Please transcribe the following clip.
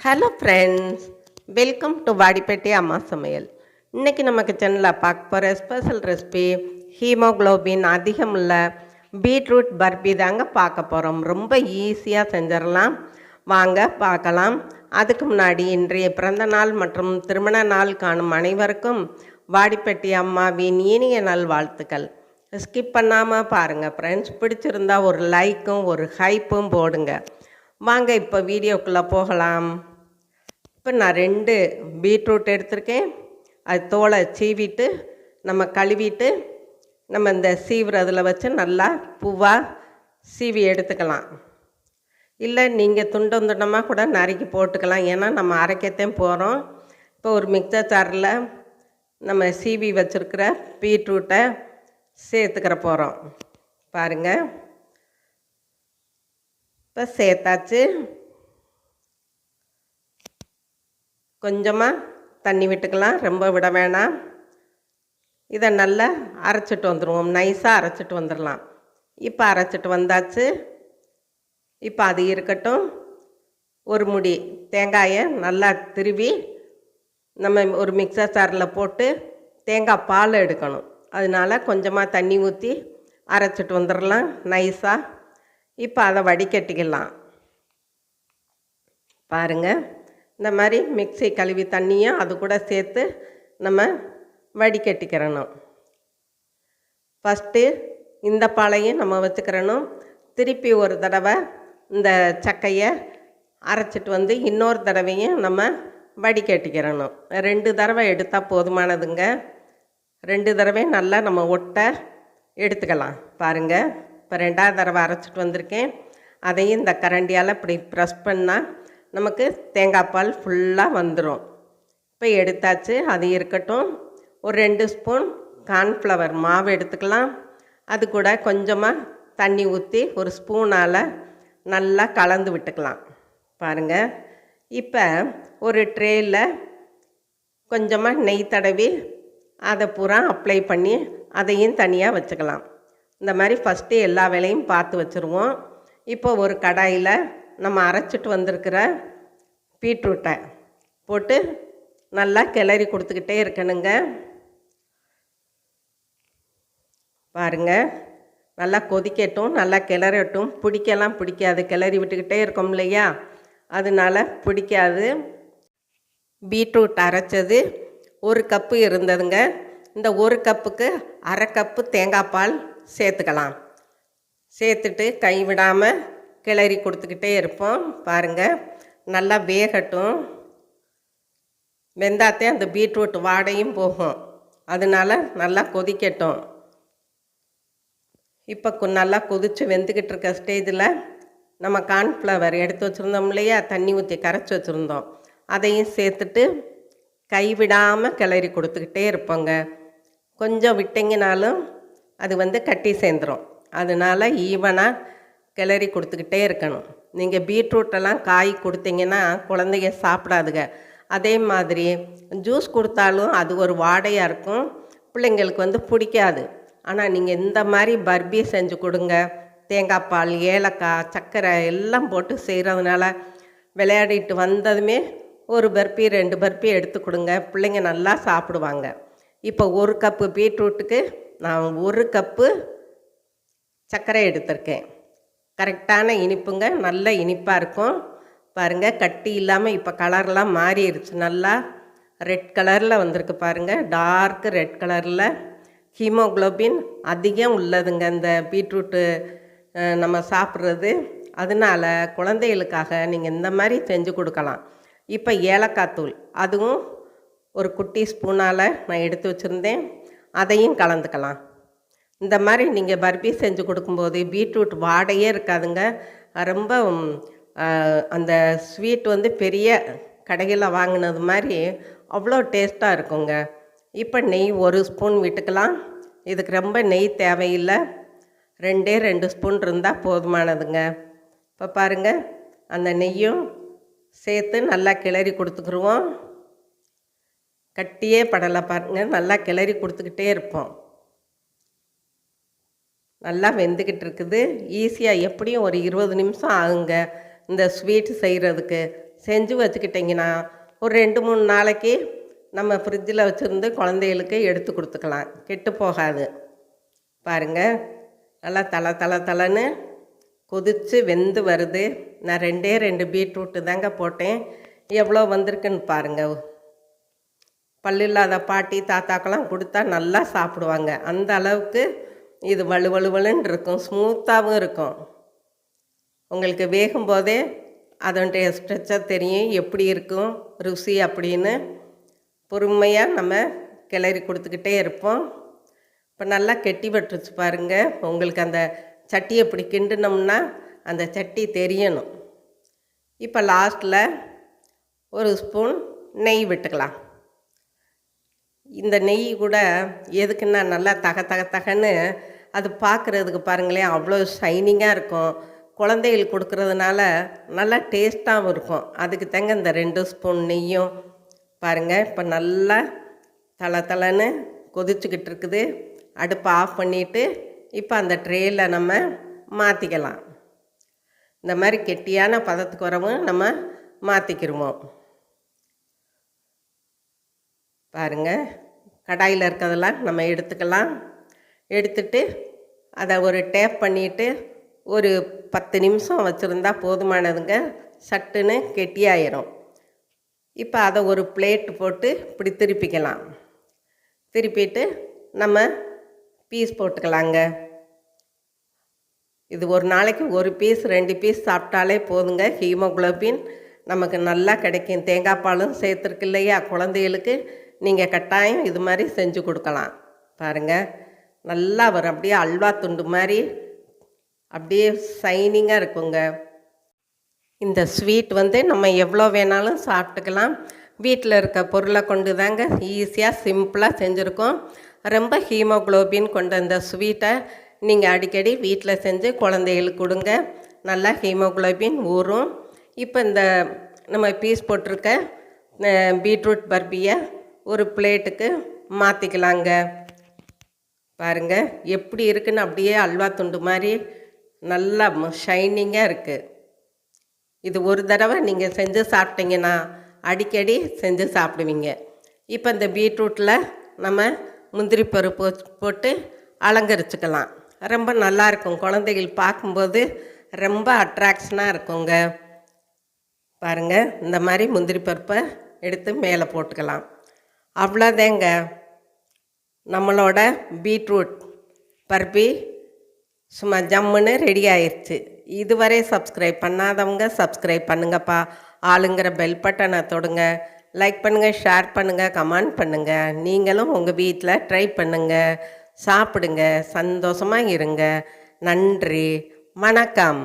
Hello friends, welcome to Vadipettai அம்மா சமையல். இன்றைக்கி நம்ம கிச்சனில் பார்க்க போகிற ஸ்பெஷல் ரெசிபி ஹீமோக்ளோபின் அதிகம் உள்ள பீட்ரூட் பர்பி தாங்க பார்க்க போகிறோம். ரொம்ப ஈஸியாக செஞ்சிடலாம், வாங்க பார்க்கலாம். அதுக்கு முன்னாடி இன்றைய பிறந்த நாள் மற்றும் திருமண நாள் காணும் அனைவருக்கும் வாடிப்பேட்டை அம்மாவின் இனிய நல் வாழ்த்துக்கள். ஸ்கிப் பண்ணாமல் பாருங்கள் ஃப்ரெண்ட்ஸ். பிடிச்சிருந்தா ஒரு லைக்கும் ஒரு ஹைப்பும் போடுங்க. வாங்க இப்போ வீடியோக்குள்ளே போகலாம். இப்போ நான் 2 பீட்ரூட் எடுத்திருக்கேன். அது தோலை சீவிட்டு நம்ம கழுவிட்டு நம்ம இந்த சீவுறதில் வச்சு நல்லா பூவாக சீவி எடுத்துக்கலாம். இல்லை நீங்கள் துண்டம் துண்டமாக கூட நறுக்கி போட்டுக்கலாம், ஏன்னா நம்ம அரைக்கத்தையும் போகிறோம். இப்போ ஒரு மிக்சர் ஜாரில் நம்ம சீவி வச்சுருக்கிற பீட்ரூட்டை சேர்த்துக்கிற போகிறோம். பாருங்கள், இப்போ சேர்த்தாச்சு. கொஞ்சமாக தண்ணி விட்டுக்கலாம், ரொம்ப விட வேணாம். இதை நல்லா அரைச்சிட்டு வந்துடுவோம், நைஸாக அரைச்சிட்டு வந்துடலாம். இப்போ அரைச்சிட்டு வந்தாச்சு. இப்போ அது இருக்கட்டும். ஒரு முடி தேங்காயை நல்லா திருவி நம்ம ஒரு மிக்சர் ஜாரில் போட்டு தேங்காய் பால் எடுக்கணும். அதனால் கொஞ்சமாக தண்ணி ஊற்றி அரைச்சிட்டு வந்துடலாம் நைஸாக. இப்போ அதை வடிகட்டிக்கலாம். பாருங்கள், இந்த மாதிரி மிக்ஸி கழுவி தண்ணியும் அது கூட சேர்த்து நம்ம வடிகட்டிக்கிறணும். ஃபஸ்ட்டு இந்த பாலையும் நம்ம வச்சுக்கிறணும். திருப்பி ஒரு தடவை இந்த சக்கையை அரைச்சிட்டு வந்து இன்னொரு தடவையும் நம்ம வடிகட்டிக்கிறணும். 2 தடவை எடுத்தால் போதுமானதுங்க. 2 தடவை நல்லா நம்ம ஒட்ட எடுத்துக்கலாம். பாருங்கள், இப்போ 2ஆவது தடவை அரைச்சிட்டு வந்திருக்கேன். அதையும் இந்த கரண்டியால் இப்படி ப்ரெஸ் பண்ணால் நமக்கு தேங்காய் பால் ஃபுல்லாக வந்துடும். இப்போ எடுத்தாச்சு, அது இருக்கட்டும். ஒரு 2 ஸ்பூன் கார்ன்ஃப்ளவர் மாவு எடுத்துக்கலாம். அது கூட கொஞ்சமாக தண்ணி ஊற்றி ஒரு ஸ்பூனால் நல்லா கலந்து விட்டுக்கலாம். பாருங்கள், இப்போ ஒரு ட்ரேயில் கொஞ்சமாக நெய் தடவி அதை பூரா அப்ளை பண்ணி அதையும் தனியாக வச்சுக்கலாம். இந்த மாதிரி ஃபஸ்ட்டு எல்லா வேலையும் பார்த்து வச்சுருவோம். இப்போ ஒரு கடாயில் நம்ம அரைச்சிட்டு வந்திருக்கிற பீட்ரூட்டை போட்டு நல்லா கிளறி கொடுத்துக்கிட்டே இருக்கணுங்க. பாருங்கள், நல்லா கொதிக்கட்டும், நல்லா கிளறட்டும். பிடிக்காது, கிளறி விட்டுக்கிட்டே இருக்கோம் இல்லையா, அதனால் பிடிக்காது. பீட்ரூட் அரைச்சது 1 கப்பு இருந்ததுங்க. இந்த 1 கப்புக்கு 1/2 கப்பு தேங்காய் பால் சேர்த்துக்கலாம். சேர்த்துட்டு கைவிடாமல் கிளறி கொடுத்துக்கிட்டே இருப்போம். பாருங்கள், நல்லா வேகட்டும். வெந்தாத்தே அந்த பீட்ரூட் வாடையும் போகும், அதனால் நல்லா கொதிக்கட்டும். இப்போ நல்லா கொதித்து வெந்துக்கிட்டு இருக்க ஸ்டேஜில் நம்ம கார்ன்ஃப்ளவர் எடுத்து வச்சுருந்தோம் இல்லையா, தண்ணி ஊற்றி கரைச்சி வச்சுருந்தோம், அதையும் சேர்த்துட்டு கைவிடாமல் கிளறி கொடுத்துக்கிட்டே இருப்போங்க. கொஞ்சம் விட்டிங்கனாலும் அது கட்டி சேர்ந்துடும். அதனால் ஈவனாக கிளறி கொடுத்துக்கிட்டே இருக்கணும். நீங்கள் பீட்ரூட்டெல்லாம் காய் கொடுத்தீங்கன்னா குழந்தைங்க சாப்பிடாதுங்க. அதே மாதிரி ஜூஸ் கொடுத்தாலும் அது ஒரு வாடையாக இருக்கும், பிள்ளைங்களுக்கு பிடிக்காது. ஆனால் நீங்கள் இந்த மாதிரி பர்பி செஞ்சு கொடுங்க. தேங்காய் பால், ஏலக்காய், சர்க்கரை எல்லாம் போட்டு செய்கிறதுனால விளையாடிட்டு வந்ததுமே ஒரு பர்பி 2 பர்பி எடுத்து கொடுங்க, பிள்ளைங்க நல்லா சாப்பிடுவாங்க. இப்போ 1 கப்பு பீட்ரூட்டுக்கு நான் 1 கப்பு சர்க்கரை எடுத்திருக்கேன். கரெக்டான இனிப்புங்க, நல்ல இனிப்பாக இருக்கும். பாருங்கள், கட்டி இல்லாமல் இப்போ கலர்லாம் மாறிடுச்சு, நல்லா ரெட் கலரில் வந்திருக்கு. பாருங்கள், டார்க் ரெட் கலரில். ஹீமோக்ளோபின் அதிகம் உள்ளதுங்க இந்த பீட்ரூட்டு நம்ம சாப்பிட்றது. அதனால் குழந்தைகளுக்காக நீங்கள் இந்த மாதிரி செஞ்சு கொடுக்கலாம். இப்போ ஏலக்காய் தூள், அதுவும் ஒரு குட்டி ஸ்பூனால் நான் எடுத்து வச்சுருந்தேன், அதையும் கலந்துக்கலாம். இந்த மாதிரி நீங்கள் பர்பி செஞ்சு கொடுக்கும்போது பீட்ரூட் வாடையே இருக்காதுங்க. ரொம்ப அந்த ஸ்வீட் பெரிய கடைகளில் வாங்கினது மாதிரி அவ்வளோ டேஸ்ட்டாக இருக்குங்க. இப்போ நெய் 1 ஸ்பூன் விட்டுக்கலாம். இதுக்கு ரொம்ப நெய் தேவையில்லை, 2 ஸ்பூன் இருந்தால் போதுமானதுங்க. இப்போ பாருங்கள், அந்த நெய்யும் சேர்த்து நல்லா கிளறி கொடுத்துக்குருவோம். கட்டியே படலை பாருங்கள், நல்லா கிளறி கொடுத்துக்கிட்டே இருப்போம். நல்லா வெந்துக்கிட்டு இருக்குது. ஈஸியாக எப்படியும் ஒரு 20 நிமிஷம் ஆகுங்க இந்த ஸ்வீட் செய்கிறதுக்கு. செஞ்சு வச்சுக்கிட்டிங்கன்னா ஒரு 2-3 நாளைக்கு நம்ம ஃப்ரிட்ஜில் வச்சுருந்து குழந்தைகளுக்கு எடுத்து கொடுத்துக்கலாம், கெட்டு போகாது. பாருங்கள், நல்லா தளன்னு கொதித்து வெந்து வருது. நான் 2 பீட்ரூட்டு தாங்க போட்டேன். எவ்வளோ வந்திருக்குன்னு பாருங்கள். பல்லு இல்லாத பாட்டி தாத்தாக்கெல்லாம் கொடுத்தா நல்லா சாப்பிடுவாங்க. அந்த அளவுக்கு இது வலுவலுன்னு இருக்கும், ஸ்மூத்தாகவும் இருக்கும். உங்களுக்கு வேகும்போதே அதனுடைய ஸ்ட்ரெச்சர் தெரியும், எப்படி இருக்கும் ருசி அப்படின்னு. பொறுமையாக நம்ம கிளறி கொடுத்துக்கிட்டே இருப்போம். இப்போ நல்லா கெட்டி பட்டுருச்சு பாருங்கள். உங்களுக்கு அந்த சட்டியை இப்படி கிண்டுனோம்னா அந்த சட்டி தெரியணும். இப்போ லாஸ்ட்டில் ஒரு ஸ்பூன் நெய் விட்டுக்கலாம். இந்த நெய் கூட எதுக்குன்னா நல்லா தகன்னு அது பார்க்குறதுக்கு பாருங்களேன், அவ்வளோ ஷைனிங்காக இருக்கும். குழந்தைகளுக்கு கொடுக்குறதுனால நல்லா டேஸ்ட்டாகவும் இருக்கும். அதுக்கு தாங்க இந்த 2 ஸ்பூன் நெய்யும். பாருங்கள், இப்போ நல்லா தளன்னு கொதிச்சுக்கிட்டு இருக்குது. அடுப்பை ஆஃப் பண்ணிவிட்டு இப்போ அந்த ட்ரேயில் நம்ம மாற்றிக்கலாம். இந்த மாதிரி கெட்டியான பதத்துக்கு வரவும் நம்ம மாற்றிக்கிருவோம். பாருங்கள், கடாயில் இருக்கிறதெல்லாம் நம்ம எடுத்துக்கலாம். எடுத்துட்டு அதை ஒரு டேப் பண்ணிவிட்டு ஒரு 10 நிமிஷம் வச்சுருந்தா போதுமானதுங்க. சட்டுன்னு கெட்டியாயிரும். இப்போ அதை ஒரு பிளேட்டு போட்டு இப்படி திருப்பிக்கலாம். திருப்பிட்டு நம்ம பீஸ் போட்டுக்கலாங்க. இது ஒரு நாளைக்கு 1 பீஸ் 2 பீஸ் சாப்பிட்டாலே போதுங்க. ஹீமோகுளோபின் நமக்கு நல்லா கிடைக்கும். தேங்காய் பாலும் சேர்த்துருக்கு இல்லையா, குழந்தைகளுக்கு நீங்கள் கட்டாயம் இது மாதிரி செஞ்சு கொடுக்கலாம். பாருங்கள், நல்லா வரும். அப்படியே அல்வா துண்டு மாதிரி அப்படியே ஷைனிங்காக இருக்குங்க. இந்த ஸ்வீட் நம்ம எவ்வளோ வேணாலும் சாப்பிட்டுக்கலாம். வீட்டில் இருக்க பொருளை கொண்டு தாங்க ஈஸியாக சிம்பிளாக செஞ்சுருக்கோம். ரொம்ப ஹீமோகுளோபின் கொண்ட இந்த ஸ்வீட்டை நீங்கள் அடிக்கடி வீட்டில் செஞ்சு குழந்தைகளுக்கு கொடுங்க. நல்லா ஹீமோகுளோபின் ஊறும். இப்போ இந்த நம்ம பீஸ் போட்டிருக்க பீட்ரூட் பர்பியை ஒரு பிளேட்டுக்கு மாற்றிக்கலாங்க. பாருங்கள் எப்படி இருக்குன்னு, அப்படியே அல்வா துண்டு மாதிரி நல்லா ஷைனிங்காக இருக்குது. இது ஒரு தடவை நீங்கள் செஞ்சு சாப்பிட்டீங்கன்னா அடிக்கடி செஞ்சு சாப்பிடுவீங்க. இப்போ இந்த பீட்ரூட்டில் நம்ம முந்திரி பருப்பு போட்டு அலங்கரிச்சுக்கலாம். ரொம்ப நல்லாயிருக்கும். குழந்தைகள் பார்க்கும்போது ரொம்ப அட்ராக்ஷனாக இருக்குங்க. பாருங்கள், இந்த மாதிரி முந்திரி பருப்பை எடுத்து மேலே போட்டுக்கலாம். அவ்வளோதேங்க, நம்மளோட பீட்ரூட் பர்பி சும்மா ஜம்முன்னு ரெடி ஆயிடுச்சு. இதுவரை சப்ஸ்கிரைப் பண்ணாதவங்க சப்ஸ்கிரைப் பண்ணுங்கப்பா. ஆளுங்கிற பெல் பட்டனை தொடுங்க. லைக் பண்ணுங்கள், ஷேர் பண்ணுங்கள், கமெண்ட் பண்ணுங்கள். நீங்களும் உங்கள் வீட்டில் ட்ரை பண்ணுங்கள், சாப்பிடுங்க, சந்தோஷமாக இருங்க. நன்றி, வணக்கம்.